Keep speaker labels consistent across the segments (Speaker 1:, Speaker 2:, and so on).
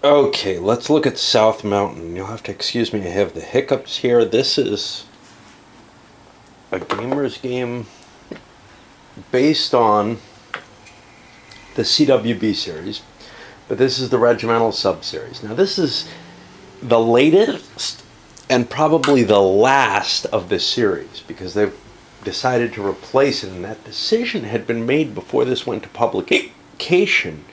Speaker 1: Okay, let's look at South Mountain. You'll have to excuse me, I have the hiccups here. This is a gamer's game based on the CWB series, but this is the Regimental sub-series. Now this is the latest and probably the last of this series because they've decided to replace it, and that decision had been made before this went to publication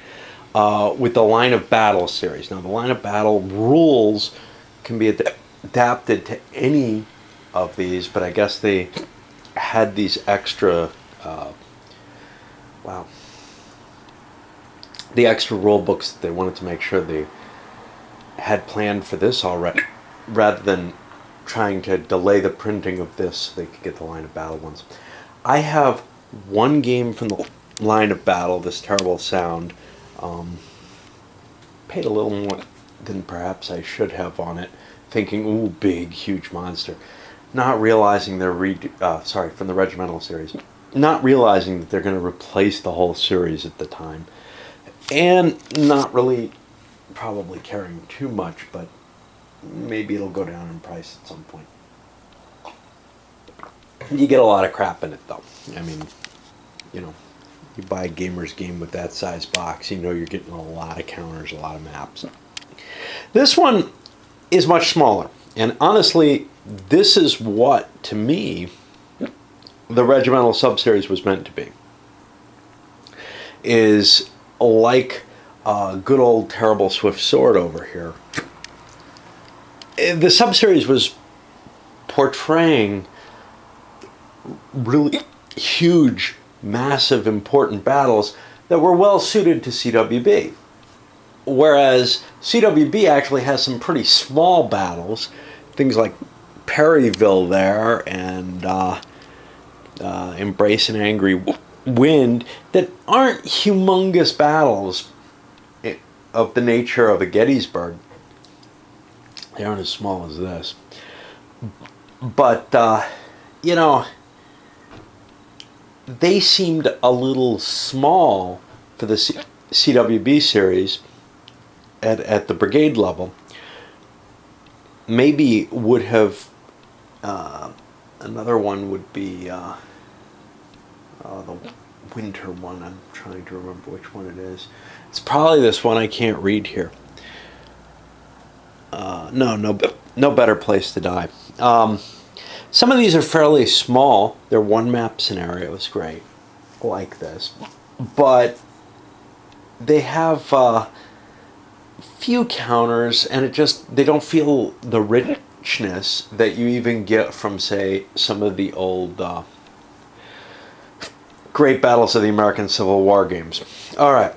Speaker 1: with the Line of Battle series. Now the Line of Battle rules can be adapted to any of these, but I guess they had these extra the extra rule books that they wanted to make sure they had planned for this already, rather than trying to delay the printing of this so they could get the Line of Battle ones. I have one game from the Line of Battle, this terrible sound. Paid a little more than perhaps I should have on it, thinking, ooh, big, huge monster. Not realizing they're from the Regimental series. Not realizing that they're going to replace the whole series at the time. And not really probably caring too much, but maybe it'll go down in price at some point. You get a lot of crap in it, though. I mean, you buy a gamer's game with that size box, you know you're getting a lot of counters, a lot of maps. This one is much smaller, and honestly, this is what, to me, the Regimental sub-series was meant to be. Is like a good old terrible swift sword over here. The sub-series was portraying really huge, massive, important battles that were well suited to CWB. Whereas CWB actually has some pretty small battles, things like Perryville there and Embrace an Angry Wind, that aren't humongous battles of the nature of a Gettysburg. They aren't as small as this. But, they seemed a little small for the CWB series at the brigade level. Maybe would have, another one would be the winter one. I'm trying to remember which one it is. It's probably this one I can't read here. No better place to die. Some of these are fairly small. They're one map scenarios, great, like this. But they have few counters, and they don't feel the richness that you even get from, say, some of the old Great Battles of the American Civil War games. All right.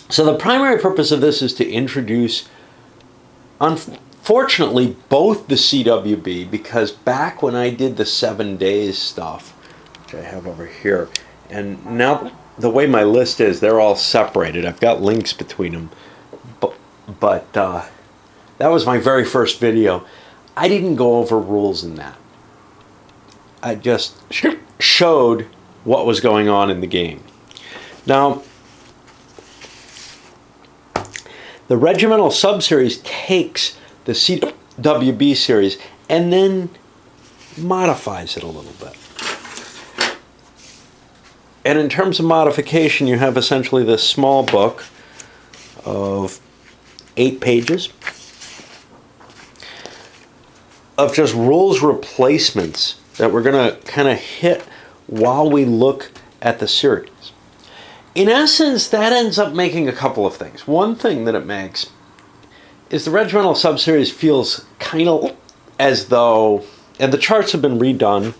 Speaker 1: So the primary purpose of this is to introduce, unfortunately, both the CWB, because back when I did the 7 days stuff, which I have over here, and now the way my list is, they're all separated. I've got links between them. But that was my very first video. I didn't go over rules in that. I just showed what was going on in the game. Now, the Regimental sub-series takes the CWB series and then modifies it a little bit. And in terms of modification, you have essentially this small book of 8 pages of just rules replacements that we're going to kind of hit while we look at the series. In essence, that ends up making a couple of things. One thing that it makes is the Regimental sub-series feels kind of as though, and the charts have been redone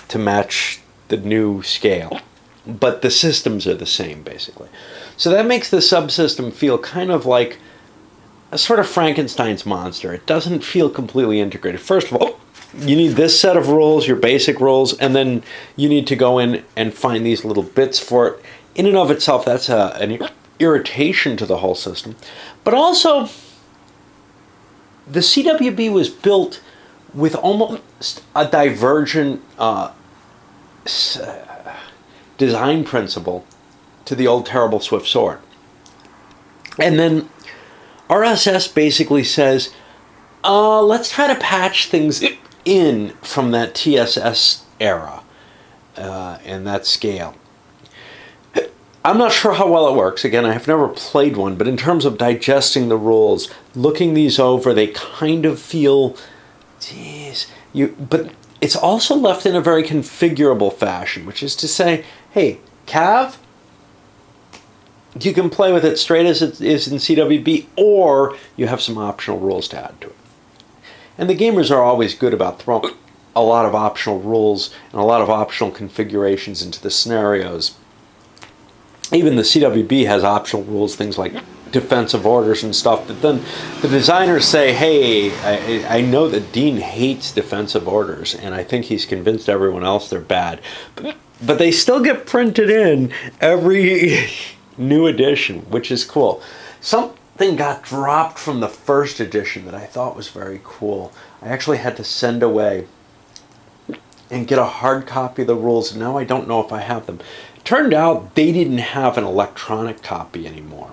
Speaker 1: to match the new scale, but the systems are the same, basically. So that makes the subsystem feel kind of like a sort of Frankenstein's monster. It doesn't feel completely integrated. First of all, you need this set of rules, your basic rules, and then you need to go in and find these little bits for it. In and of itself, that's an irritation to the whole system. But also, the CWB was built with almost a divergent design principle to the old terrible swift sword. And then RSS basically says, let's try to patch things in from that TSS era and that scale. I'm not sure how well it works. Again, I have never played one, but in terms of digesting the rules, looking these over, they kind of feel, geez, but it's also left in a very configurable fashion, which is to say, hey, Cav, you can play with it straight as it is in CWB, or you have some optional rules to add to it. And the gamers are always good about throwing a lot of optional rules and a lot of optional configurations into the scenarios. Even the CWB has optional rules, things like defensive orders and stuff, that then the designers say, hey, I know that Dean hates defensive orders, and I think he's convinced everyone else they're bad. But they still get printed in every new edition, which is cool. Something got dropped from the first edition that I thought was very cool. I actually had to send away and get a hard copy of the rules, and now I don't know if I have them. Turned out they didn't have an electronic copy anymore,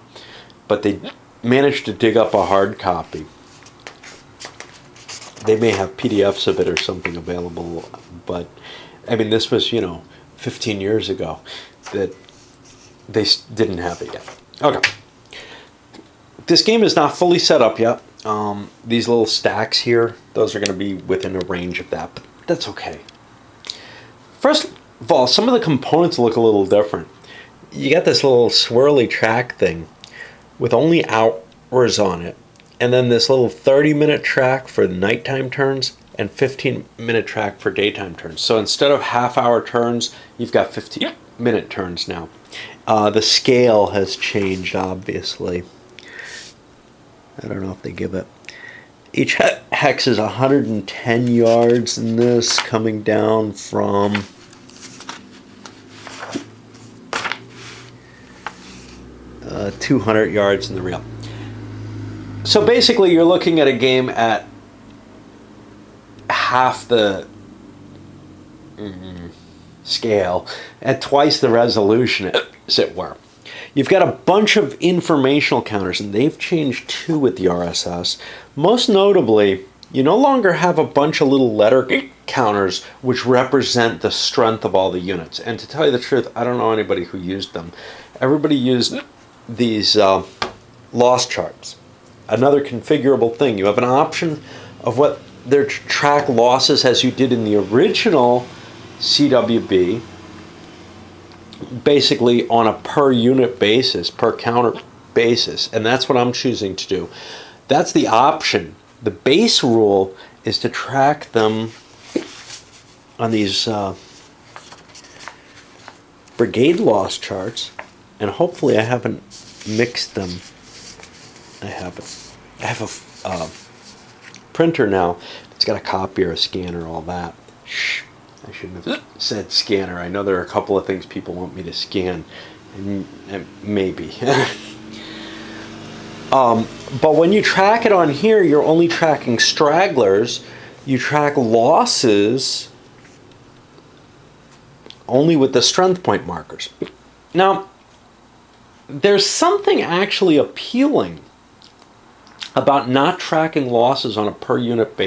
Speaker 1: but they managed to dig up a hard copy. They may have PDFs of it or something available, but I mean, this was, 15 years ago that they didn't have it yet. Okay. This game is not fully set up yet. These little stacks here, those are going to be within a range of that, but that's okay. First of all, some of the components look a little different. You got this little swirly track thing with only hours on it, and then this little 30-minute track for nighttime turns and 15-minute track for daytime turns. So instead of half-hour turns, you've got 15-minute turns now. The scale has changed, obviously. I don't know if they give it. Each hex is 110 yards in this, coming down from 200 yards in the real. So basically you're looking at a game at half the scale, at twice the resolution, as it were. You've got a bunch of informational counters, and they've changed too with the RSS. Most notably, you no longer have a bunch of little letter counters which represent the strength of all the units. And to tell you the truth, I don't know anybody who used them. Everybody used these loss charts. Another configurable thing. You have an option of what their track losses as you did in the original CWB, basically on a per unit basis, per counter basis, and that's what I'm choosing to do. That's the option. The base rule is to track them on these brigade loss charts, and hopefully I haven't mixed them. I haven't. I have a printer now. It's got a copier, a scanner, all that. Shh. I shouldn't have said scanner. I know there are a couple of things people want me to scan. And maybe. But when you track it on here, you're only tracking stragglers. You track losses only with the strength point markers. Now, there's something actually appealing about not tracking losses on a per unit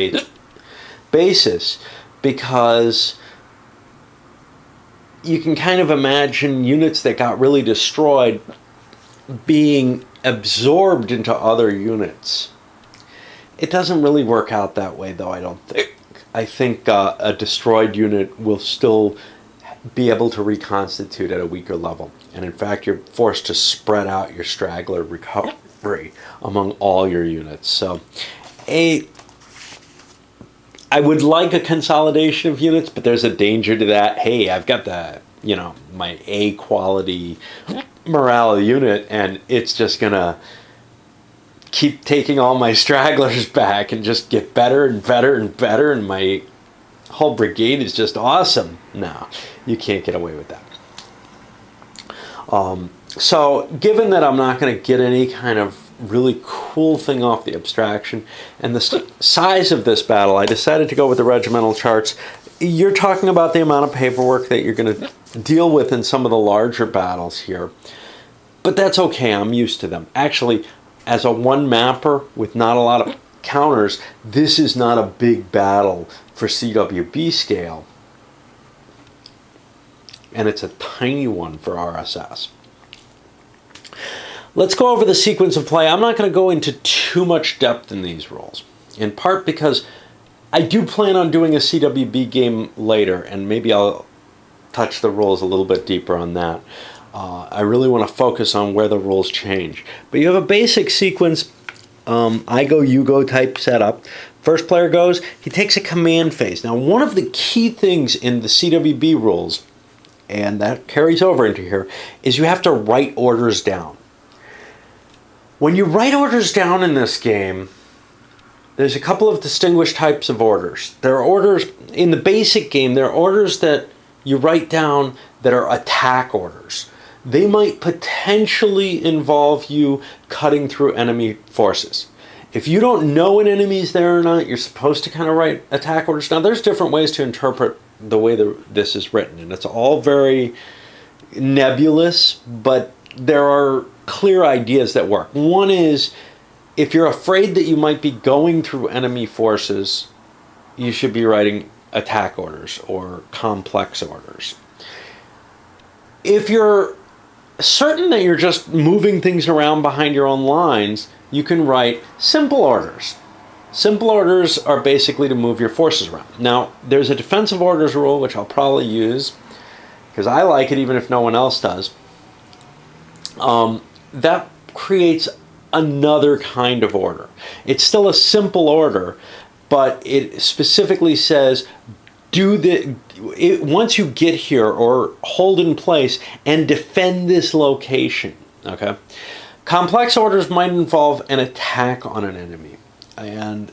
Speaker 1: basis, because you can kind of imagine units that got really destroyed being absorbed into other units. It doesn't really work out that way, though, I don't think. I think a destroyed unit will still be able to reconstitute at a weaker level. And in fact, you're forced to spread out your straggler recovery among all your units. So, I would like a consolidation of units, but there's a danger to that. Hey, I've got the, my A quality morale unit, and it's just gonna keep taking all my stragglers back and just get better and better and better, and my whole brigade is just awesome. No, you can't get away with that. So given that I'm not going to get any kind of really cool thing off the abstraction and the size of this battle, I decided to go with the regimental charts. You're talking about the amount of paperwork that you're going to deal with in some of the larger battles here. But that's okay, I'm used to them. Actually, as a one mapper with not a lot of counters, this is not a big battle for CWB scale. And it's a tiny one for RSS. Let's go over the sequence of play. I'm not going to go into too much depth in these rules, in part because I do plan on doing a CWB game later, and maybe I'll touch the rules a little bit deeper on that. I really want to focus on where the rules change. But you have a basic sequence, I go, you go type setup. First player goes, he takes a command phase. Now, one of the key things in the CWB rules, and that carries over into here, is you have to write orders down. When you write orders down in this game, there's a couple of distinguished types of orders. There are orders, in the basic game, there are orders that you write down that are attack orders. They might potentially involve you cutting through enemy forces. If you don't know an enemy's there or not, you're supposed to kind of write attack orders. Now, there's different ways to interpret the way this is written, and it's all very nebulous, but there are clear ideas that work. One is, if you're afraid that you might be going through enemy forces, you should be writing attack orders or complex orders. If you're certain that you're just moving things around behind your own lines, you can write simple orders. Simple orders are basically to move your forces around. Now, there's a defensive orders rule, which I'll probably use, because I like it even if no one else does. That creates another kind of order. It's still a simple order, but it specifically says, once you get here, or hold in place and defend this location. Okay. Complex orders might involve an attack on an enemy, and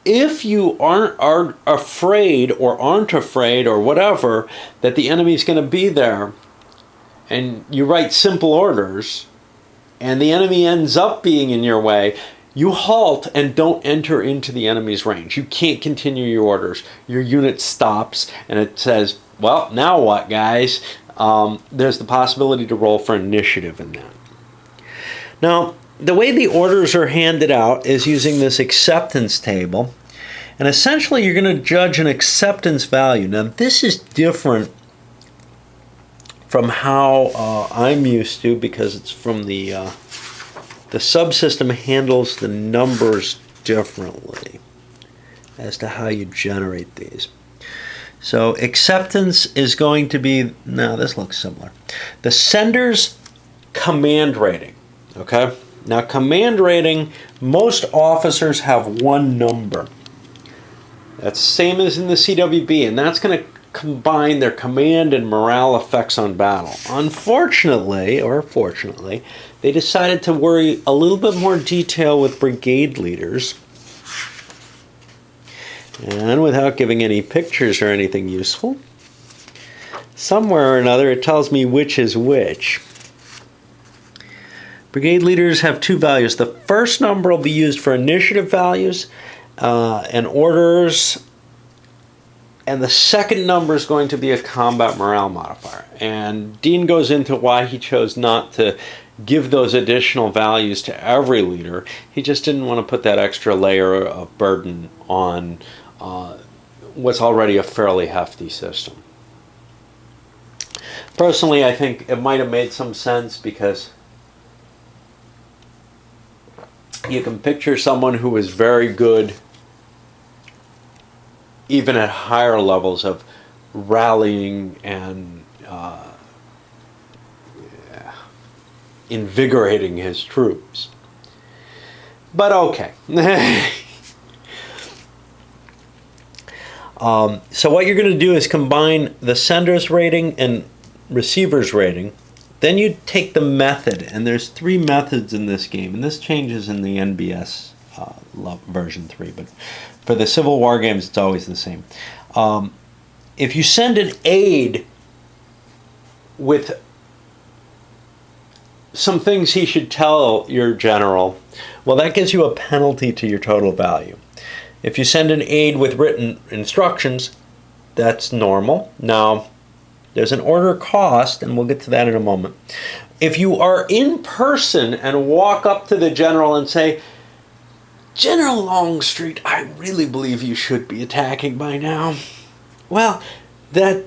Speaker 1: if you are afraid or aren't afraid or whatever that the enemy is going to be there, and you write simple orders, and the enemy ends up being in your way, you halt and don't enter into the enemy's range. You can't continue your orders. Your unit stops, and it says, well, now what, guys? There's the possibility to roll for initiative in that. Now, the way the orders are handed out is using this acceptance table, and essentially you're going to judge an acceptance value. Now, this is different from how I'm used to, because it's from the subsystem handles the numbers differently as to how you generate these. So acceptance is going to be, now this looks similar, the sender's command rating. Okay, now command rating, most officers have one number. That's the same as in the CWB, and that's going to combine their command and morale effects on battle. Unfortunately, or fortunately, they decided to worry a little bit more detail with brigade leaders. And without giving any pictures or anything useful, somewhere or another it tells me which is which. Brigade leaders have two values. The first number will be used for initiative values and orders, and the second number is going to be a combat morale modifier. And Dean goes into why he chose not to give those additional values to every leader. He just didn't want to put that extra layer of burden on what's already a fairly hefty system. Personally, I think it might have made some sense, because you can picture someone who is very good even at higher levels of rallying and invigorating his troops. But okay. So what you're going to do is combine the sender's rating and receiver's rating. Then you take the method, and there's 3 methods in this game, and this changes in the NBS version 3, but for the Civil War games, it's always the same. If you send an aide with some things he should tell your general, well, that gives you a penalty to your total value. If you send an aide with written instructions, that's normal. Now, there's an order cost, and we'll get to that in a moment. if you are in person and walk up to the general and say, General Longstreet, I really believe you should be attacking by now, well, that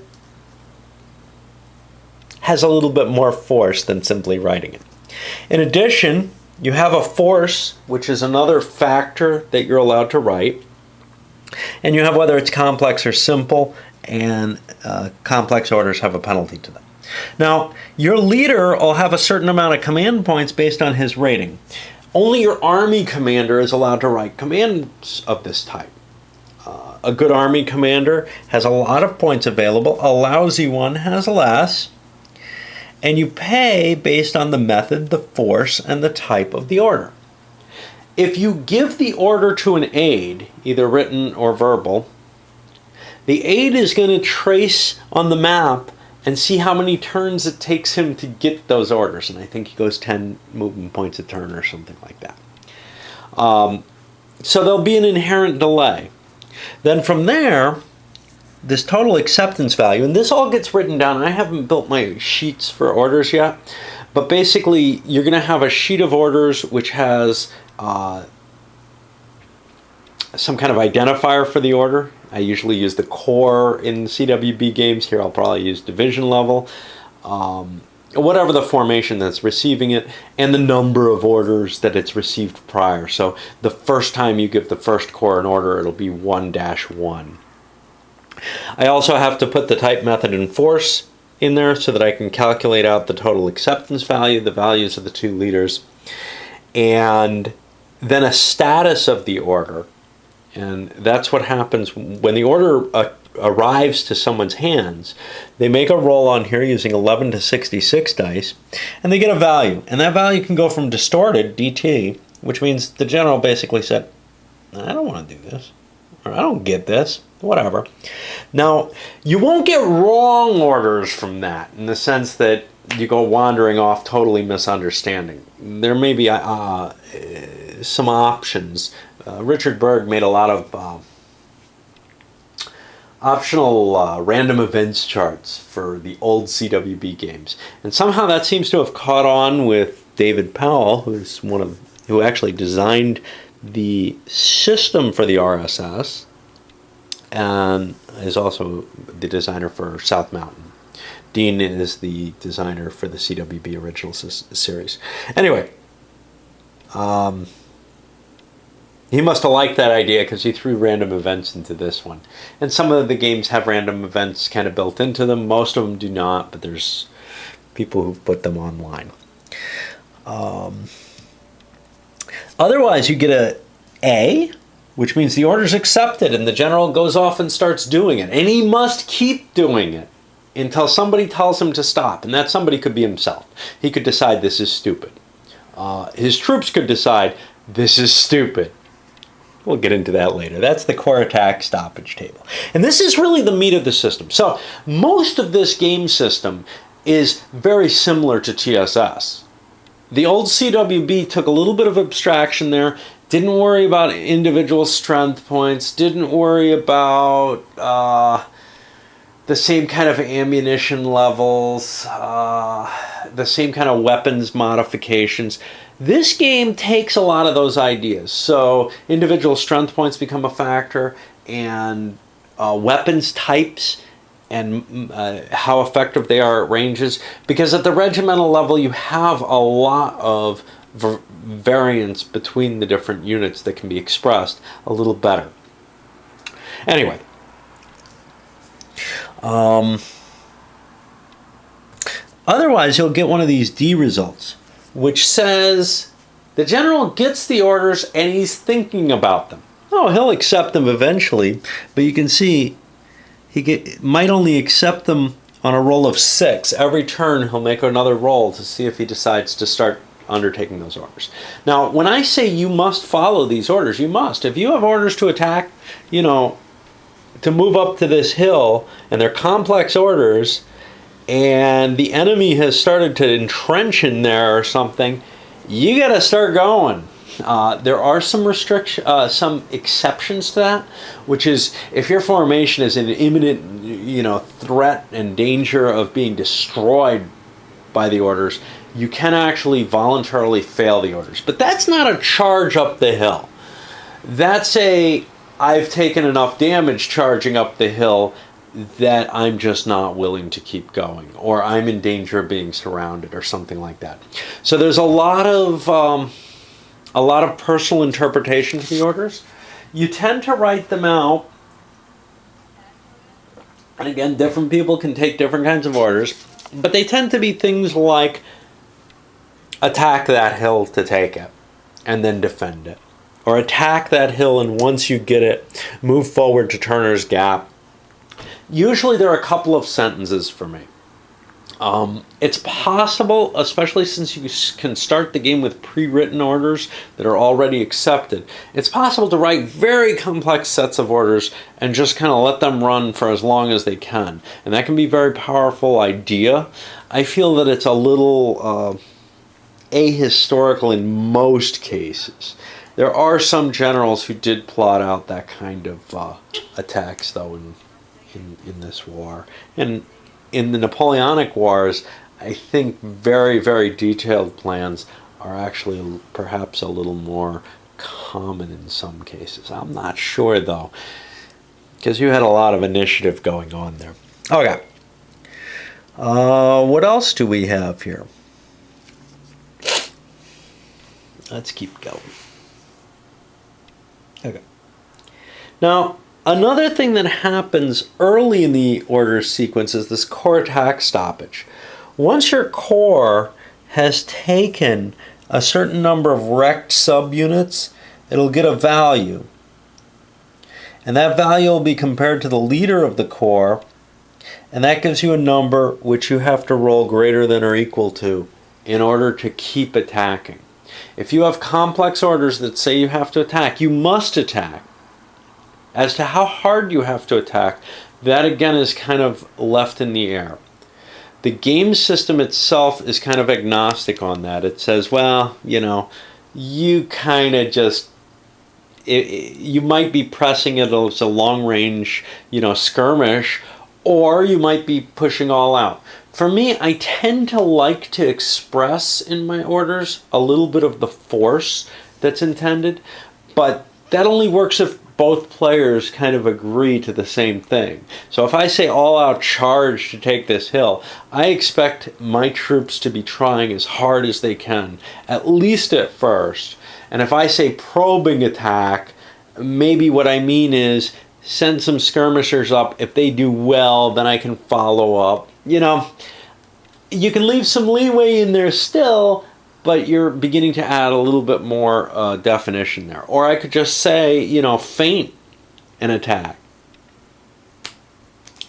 Speaker 1: has a little bit more force than simply writing it. In addition, you have a force, which is another factor that you're allowed to write. And you have whether it's complex or simple, and complex orders have a penalty to them. Now, your leader will have a certain amount of command points based on his rating. Only your army commander is allowed to write commands of this type. A good army commander has a lot of points available. A lousy one has less. And you pay based on the method, the force, and the type of the order. If you give the order to an aide, either written or verbal, the aide is going to trace on the map and see how many turns it takes him to get those orders. And I think he goes 10 movement points a turn or something like that. So there'll be an inherent delay. Then from there, this total acceptance value, and this all gets written down, and I haven't built my sheets for orders yet, but basically you're going to have a sheet of orders which has some kind of identifier for the order. I usually use the core in CWB games. Here I'll probably use division level, whatever the formation that's receiving it, and the number of orders that it's received prior. So the first time you give the first corps an order, it'll be 1-1. I also have to put the type, method, and force in there so that I can calculate out the total acceptance value, the values of the two leaders, and then a status of the order. And that's what happens when the order arrives to someone's hands. They make a roll on here using 11 to 66 dice, and they get a value. And that value can go from distorted, DT, which means the general basically said, I don't want to do this, or I don't get this, whatever. Now, you won't get wrong orders from that, in the sense that you go wandering off totally misunderstanding. There may be some options. Richard Berg made a lot of optional random events charts for the old CWB games, and somehow that seems to have caught on with David Powell, who actually designed the system for the RSS, and is also the designer for South Mountain. Dean is the designer for the CWB original series. Anyway, he must have liked that idea because he threw random events into this one. And some of the games have random events kind of built into them. Most of them do not, but there's people who've put them online. Otherwise, you get A, which means the order's accepted and the general goes off and starts doing it. And he must keep doing it until somebody tells him to stop. And that somebody could be himself. He could decide this is stupid. His troops could decide this is stupid. We'll get into that later. That's the core attack stoppage table. And this is really the meat of the system. So most of this game system is very similar to TSS. The old CWB took a little bit of abstraction there, didn't worry about individual strength points, didn't worry about the same kind of ammunition levels, the same kind of weapons modifications. This game takes a lot of those ideas. So individual strength points become a factor, and weapons types and how effective they are at ranges. Because at the regimental level, you have a lot of variance between the different units that can be expressed a little better. Anyway. Otherwise, you'll get one of these D results, which says the general gets the orders and he's thinking about them. Oh, he'll accept them eventually, but you can see he might only accept them on a roll of 6. Every turn he'll make another roll to see if he decides to start undertaking those orders. Now, when I say you must follow these orders, you must. If you have orders to attack, to move up to this hill, and they're complex orders, and the enemy has started to entrench in there or something, you got to start going. There are some some exceptions to that, which is if your formation is in imminent, threat and danger of being destroyed by the orders, you can actually voluntarily fail the orders. But that's not a charge up the hill. That's a, I've taken enough damage charging up the hill that I'm just not willing to keep going, or I'm in danger of being surrounded, or something like that. So there's a lot of personal interpretation to the orders. You tend to write them out, and again, different people can take different kinds of orders, but they tend to be things like attack that hill to take it, and then defend it, or attack that hill, and once you get it, move forward to Turner's Gap. Usually there are a couple of sentences for me. It's possible, especially since you can start the game with pre-written orders that are already accepted, it's possible to write very complex sets of orders and just kind of let them run for as long as they can. And that can be a very powerful idea. I feel that it's a little ahistorical in most cases. There are some generals who did plot out that kind of attacks, though, in this war. And in the Napoleonic Wars, I think very, very detailed plans are actually perhaps a little more common in some cases. I'm not sure, though, because you had a lot of initiative going on there. Okay. What else do we have here? Let's keep going. Okay. Now, another thing that happens early in the order sequence is this corps attack stoppage. Once your corps has taken a certain number of wrecked subunits, it'll get a value. And that value will be compared to the leader of the corps, and that gives you a number which you have to roll greater than or equal to in order to keep attacking. If you have complex orders that say you have to attack, you must attack. As to how hard you have to attack, that again is kind of left in the air. The game system itself is kind of agnostic on that. It says, well, you know, you kind of just, you might be pressing it as a long range, you know, skirmish, or you might be pushing all out. For me, I tend to like to express in my orders a little bit of the force that's intended, but that only works if both players kind of agree to the same thing. So if I say all-out charge to take this hill, I expect my troops to be trying as hard as they can, at least at first. And if I say probing attack, maybe what I mean is send some skirmishers up. If they do well, then I can follow up. You know, you can leave some leeway in there still, but you're beginning to add a little bit more definition there. Or I could just say, you know, feint an attack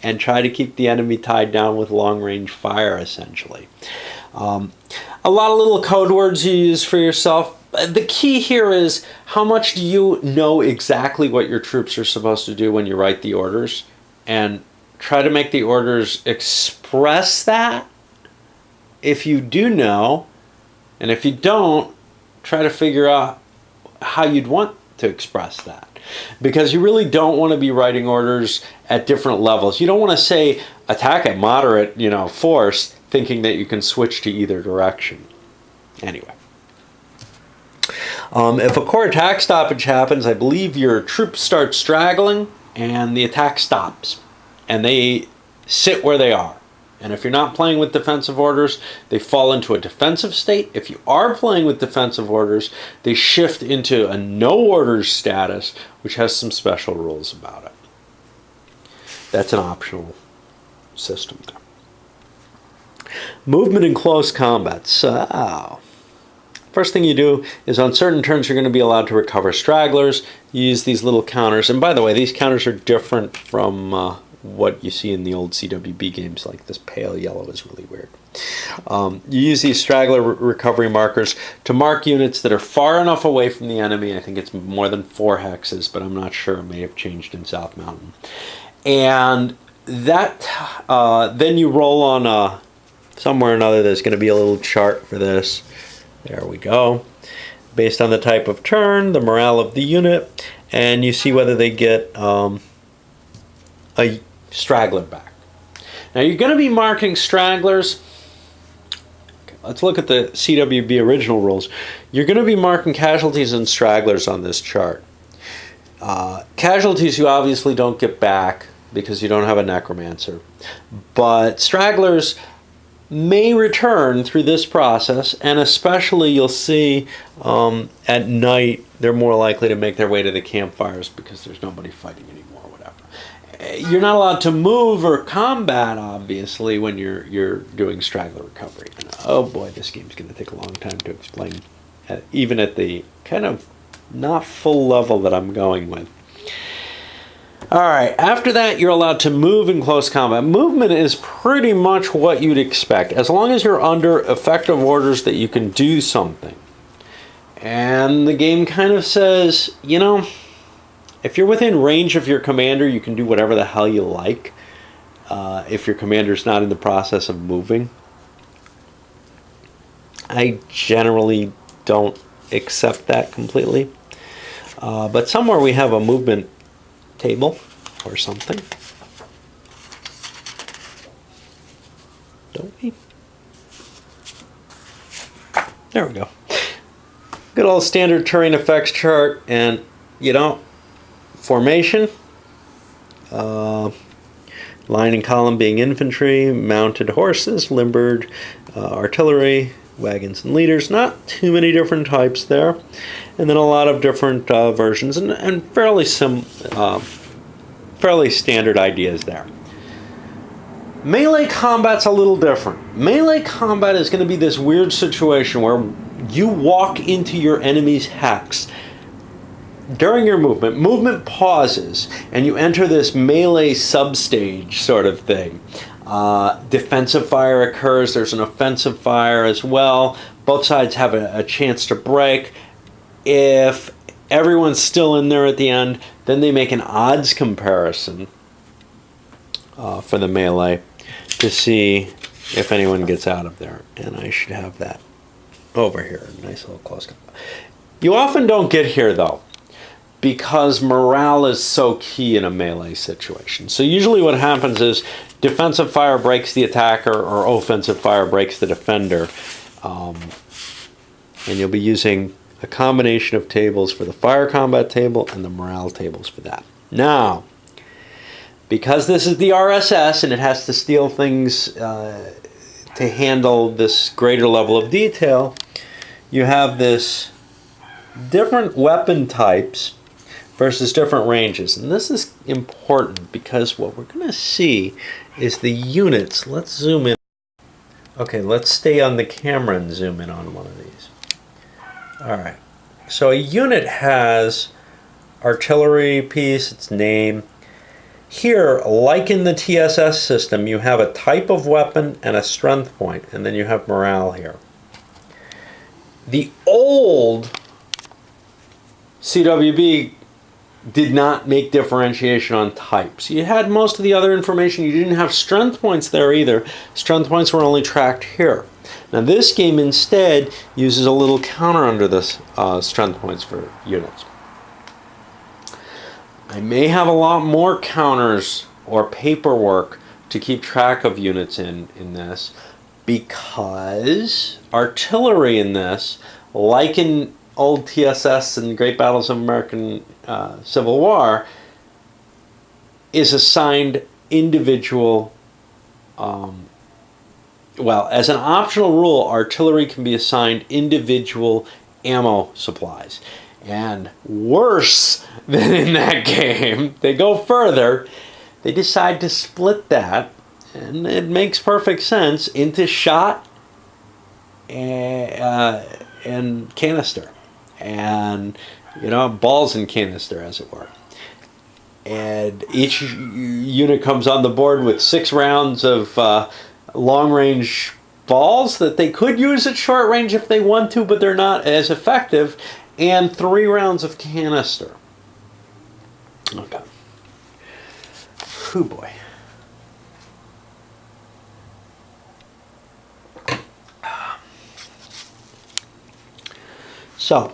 Speaker 1: and try to keep the enemy tied down with long-range fire, essentially. A lot of little code words you use for yourself. The key here is how much do you know exactly what your troops are supposed to do when you write the orders, and try to make the orders express that if you do know. And if you don't, try to figure out how you'd want to express that. Because you really don't want to be writing orders at different levels. You don't want to say attack at moderate, you know, force, thinking that you can switch to either direction. Anyway. If a corps attack stoppage happens, I believe your troops start straggling and the attack stops. And they sit where they are. And if you're not playing with defensive orders, they fall into a defensive state. If you are playing with defensive orders, they shift into a no orders status, which has some special rules about it. That's an optional system there. Movement in close combat. So, first thing you do is on certain turns you're going to be allowed to recover stragglers. You use these little counters. And by the way, these counters are different from what you see in the old CWB games, like this pale yellow is really weird. You use these straggler recovery markers to mark units that are far enough away from the enemy. I think it's more than 4 hexes, but I'm not sure. It may have changed in South Mountain. And that, then you roll on somewhere or another. There's going to be a little chart for this. There we go. Based on the type of turn, the morale of the unit, and you see whether they get a straggler back. Now you're going to be marking stragglers let's look at the CWB original rules. You're going to be marking casualties and stragglers on this chart. Casualties you obviously don't get back because you don't have a necromancer. But stragglers may return through this process, and especially you'll see at night they're more likely to make their way to the campfires because there's nobody fighting anymore, whatever. You're not allowed to move or combat, obviously, when you're doing straggler recovery. And, oh boy, this game's going to take a long time to explain, even at the kind of not full level that I'm going with. Alright, after that you're allowed to move in close combat. Movement is pretty much what you'd expect, as long as you're under effective orders that you can do something. And the game kind of says, you know, if you're within range of your commander, you can do whatever the hell you like. If your commander's not in the process of moving. I generally don't accept that completely. But somewhere we have a movement table or something. Don't we? There we go. Good old standard terrain effects chart, and you know, formation, line and column being infantry, mounted horses, limbered artillery, wagons and leaders. Not too many different types there, and then a lot of different versions and fairly standard ideas there. Melee combat's a little different. Melee combat is going to be this weird situation where you walk into your enemy's hex during your movement. Movement pauses, and you enter this melee substage sort of thing. Defensive fire occurs. There's an offensive fire as well. Both sides have a chance to break. If everyone's still in there at the end, then they make an odds comparison for the melee to see if anyone gets out of there. And I should have that over here. Nice little close combat. You often don't get here though, because morale is so key in a melee situation. So usually what happens is defensive fire breaks the attacker or offensive fire breaks the defender. And you'll be using a combination of tables for the fire combat table and the morale tables for that. Now, because this is the RSS and it has to steal things to handle this greater level of detail, you have this different weapon types versus different ranges. And this is important because what we're going to see is the units. Let's zoom in. Okay, let's stay on the camera and zoom in on one of these. Alright, so a unit has artillery piece, its name. Here, like in the TSS system, you have a type of weapon and a strength point, and then you have morale here. The old CWB did not make differentiation on types. You had most of the other information. You didn't have strength points there either. Strength points were only tracked here. Now this game instead uses a little counter under this strength points for units. I may have a lot more counters or paperwork to keep track of units in this, because artillery in this, like in old TSS and Great Battles of American Civil War, is assigned individual, well, as an optional rule, artillery can be assigned individual ammo supplies. And worse than in that game, they go further. They decide to split that, and it makes perfect sense, into shot and canister. And, you know, balls and canister, as it were. And each unit comes on the board with 6 rounds of long-range balls that they could use at short range if they want to, but they're not as effective, and 3 rounds of canister. Okay. Whew, boy. So,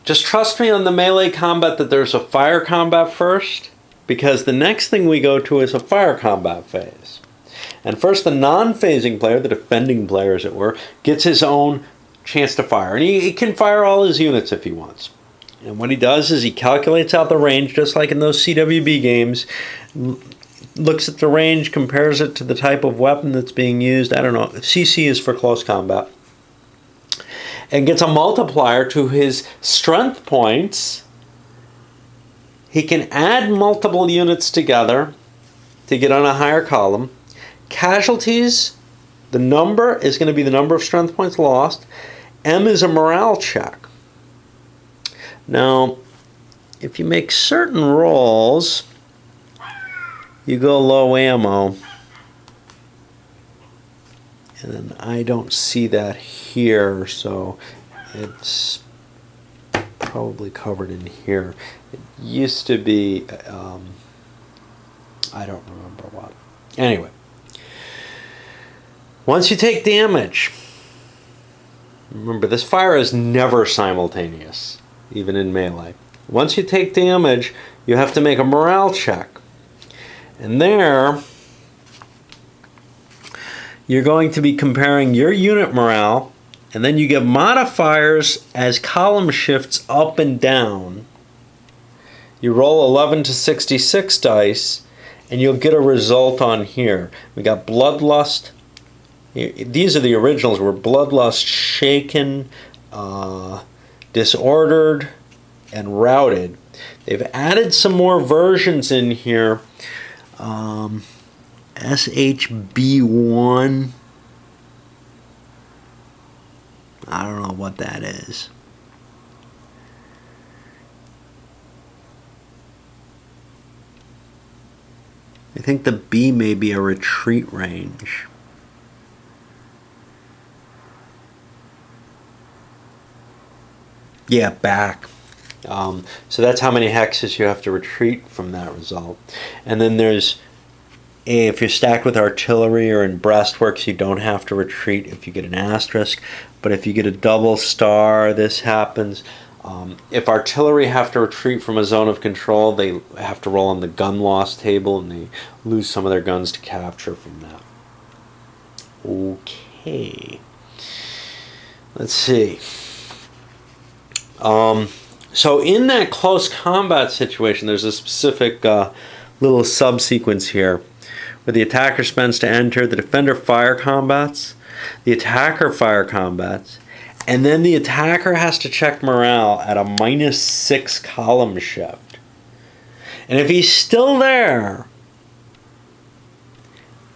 Speaker 1: just trust me on the melee combat that there's a fire combat first, because the next thing we go to is a fire combat phase. And first, the non-phasing player, the defending player as it were, gets his own chance to fire. And he can fire all his units if he wants. And what he does is he calculates out the range, just like in those CWB games, looks at the range, compares it to the type of weapon that's being used. I don't know, CC is for close combat. And gets a multiplier to his strength points. He can add multiple units together to get on a higher column. Casualties, the number is going to be the number of strength points lost. M is a morale check. Now, if you make certain rolls, you go low ammo. And then I don't see that here, so it's probably covered in here. It used to be, I don't remember what. Anyway, once you take damage, remember this fire is never simultaneous, even in melee. Once you take damage, you have to make a morale check. And there, you're going to be comparing your unit morale, and then you get modifiers as column shifts up and down. You roll 11 to 66 dice, and you'll get a result on here. We got Bloodlust. These are the originals, were Bloodlust, Shaken, Disordered, and Routed. They've added some more versions in here. SHB1. I don't know what that is. I think the B may be a retreat range. Yeah, back. So that's how many hexes you have to retreat from that result. And then there's if you're stacked with artillery or in breastworks, you don't have to retreat if you get an asterisk. But if you get a double star, this happens. If artillery have to retreat from a zone of control, they have to roll on the gun loss table, and they lose some of their guns to capture from that. Okay. Let's see. So in that close combat situation, there's a specific little subsequence here where the attacker spends to enter, the defender fire combats, the attacker fire combats, and then the attacker has to check morale at a -6 column shift. And if he's still there,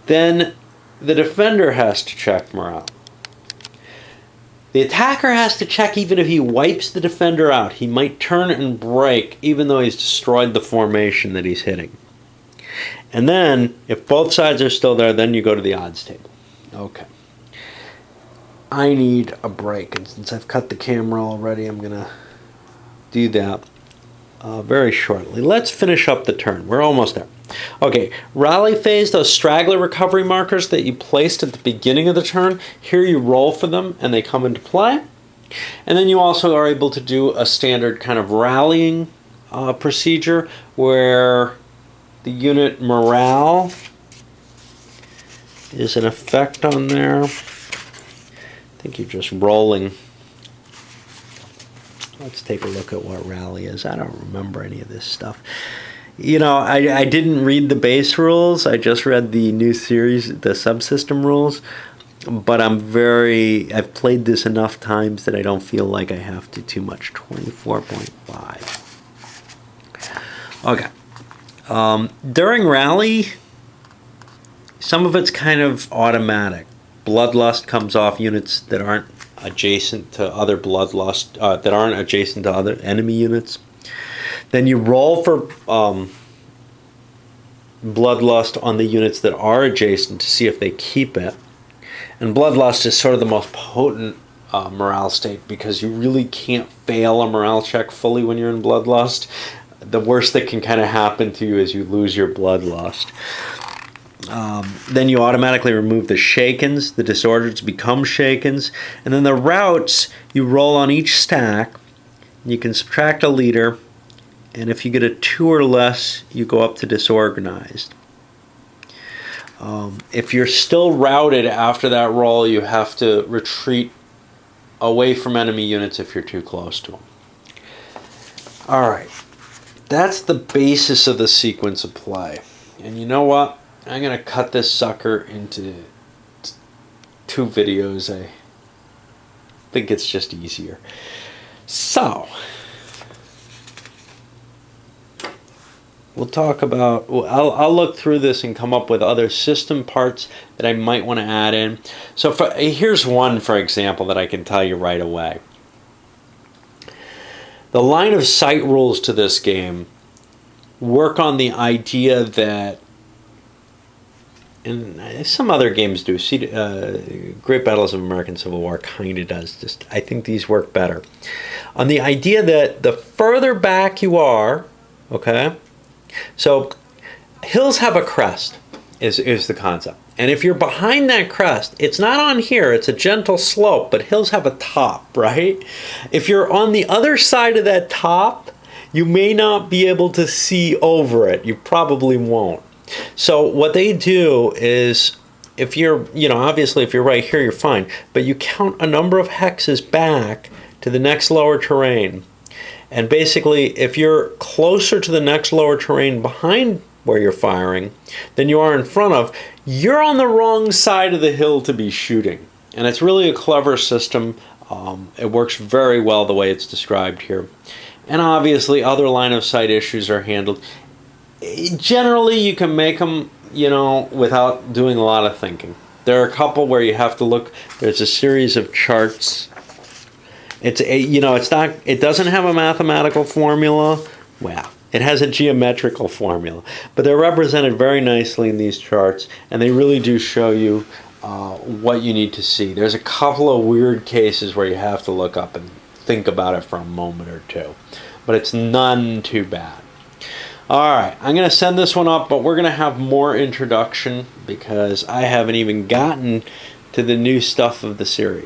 Speaker 1: then the defender has to check morale. The attacker has to check even if he wipes the defender out. He might turn and break even though he's destroyed the formation that he's hitting. And then, if both sides are still there, then you go to the odds table. Okay. I need a break, and since I've cut the camera already, I'm going to do that very shortly. Let's finish up the turn. We're almost there. Okay, rally phase, those straggler recovery markers that you placed at the beginning of the turn, here you roll for them, and they come into play. And then you also are able to do a standard kind of rallying procedure where the unit morale is an effect on there. I think you're just rolling. Let's take a look at what rally is. I don't remember any of this stuff. You know, I didn't read the base rules. I just read the new series, the subsystem rules. But I've played this enough times that I don't feel like I have to too much. 24.5. Okay. During rally, some of it's kind of automatic. Bloodlust comes off units that aren't adjacent to other bloodlust, that aren't adjacent to other enemy units. Then you roll for bloodlust on the units that are adjacent to see if they keep it. And bloodlust is sort of the most potent morale state because you really can't fail a morale check fully when you're in bloodlust. The worst that can kind of happen to you is you lose your bloodlust. Then you automatically remove the shakens. The disorders become shakens. And then the routes, you roll on each stack. You can subtract a leader. And if you get a 2 or less, you go up to disorganized. If you're still routed after that roll, you have to retreat away from enemy units if you're too close to them. Alright, that's the basis of the sequence of play. And you know what? I'm going to cut this sucker into 2 videos. I think it's just easier. So, we'll talk about, I'll look through this and come up with other system parts that I might want to add in. So here's one, for example, that I can tell you right away. The line of sight rules to this game work on the idea that, and some other games do, Great Battles of American Civil War kind of does, just I think these work better. On the idea that the further back you are, okay, so hills have a crest, is the concept. And if you're behind that crest, it's not on here, it's a gentle slope, but hills have a top, right? If you're on the other side of that top, you may not be able to see over it. You probably won't. So what they do is, if you're, obviously if you're right here, you're fine, but you count a number of hexes back to the next lower terrain. And basically, if you're closer to the next lower terrain behind where you're firing than you are in front of, you're on the wrong side of the hill to be shooting. And it's really a clever system. It works very well the way it's described here. And obviously, other line of sight issues are handled. Generally, you can make them, without doing a lot of thinking. There are a couple where you have to look. There's a series of charts. It doesn't have a mathematical formula. Well, it has a geometrical formula, but they're represented very nicely in these charts, and they really do show you what you need to see. There's a couple of weird cases where you have to look up and think about it for a moment or two, but it's none too bad. Alright, I'm going to send this one up, but we're going to have more introduction because I haven't even gotten to the new stuff of the series.